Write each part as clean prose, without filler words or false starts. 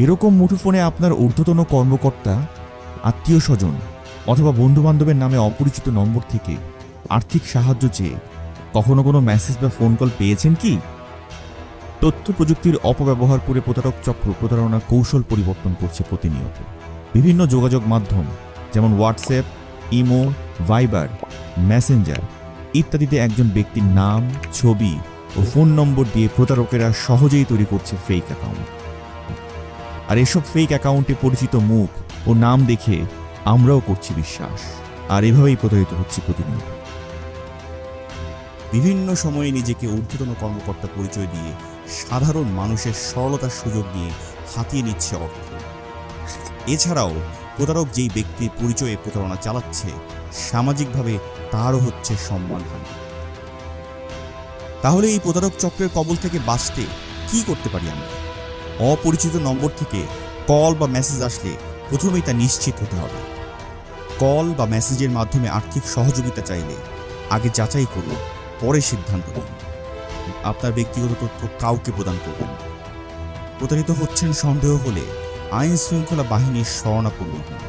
এরকম মুঠোফোনে আপনার ঊর্ধ্বতন কর্মকর্তা, আত্মীয় স্বজন অথবা বন্ধুবান্ধবের নামে অপরিচিত নম্বর থেকে আর্থিক সাহায্য চেয়ে কখনো কোনো মেসেজ বা ফোন কল পেয়েছেন কি? তথ্য প্রযুক্তির অপব্যবহার করে প্রতারক চক্র প্রতারণার কৌশল পরিবর্তন করছে প্রতিনিয়ত। বিভিন্ন যোগাযোগ মাধ্যম যেমন হোয়াটসঅ্যাপ, ইমো, ভাইবার, মেসেঞ্জার ইত্যাদিতে একজন ব্যক্তির নাম, ছবি ও ফোন নম্বর দিয়ে প্রতারকেরা সহজেই তৈরি করছে ফেক অ্যাকাউন্ট। আর এসব ফেক অ্যাকাউন্টে পরিচিত মুখ ও নাম দেখে আমরাও করছি বিশ্বাস, আর এভাবেই প্রতারিত হচ্ছে প্রতিনিয়ত। বিভিন্ন সময়ে নিজেকে ঊর্ধ্বতন কর্মকর্তা পরিচয় দিয়ে সাধারণ মানুষের সরলতার সুযোগ নিয়ে হাতিয়ে নিচ্ছে অর্থ। এছাড়াও প্রতারক যেই ব্যক্তির পরিচয়ে প্রতারণা চালাচ্ছে, সামাজিকভাবে তারও হচ্ছে সম্মানহানি। তাহলে এই প্রতারক চক্রের কবল থেকে বাঁচতে কি করতে পারি আমরা? অপরিচিত নম্বর থেকে কল বা মেসেজ আসলে প্রথমেই তা নিশ্চিত হতে হবে। কল বা মেসেজের মাধ্যমে আর্থিক সহযোগিতা চাইলে আগে যাচাই করুন, পরে সিদ্ধান্ত নিন। আপনার ব্যক্তিগত তথ্য কাউকে প্রদান করবেন না। প্রতারিত হচ্ছেন সন্দেহ হলে আইন শৃঙ্খলা বাহিনীর শরণাপন্ন হন।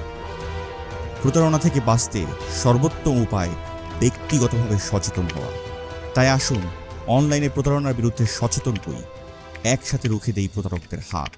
প্রতারণা থেকে বাঁচতে সর্বোত্তম উপায় ব্যক্তিগতভাবে সচেতন হওয়া। তাই আসুন অনলাইনে প্রতারণার বিরুদ্ধে সচেতন হই, একসাথে রুখে দেই প্রতারকদের হাত।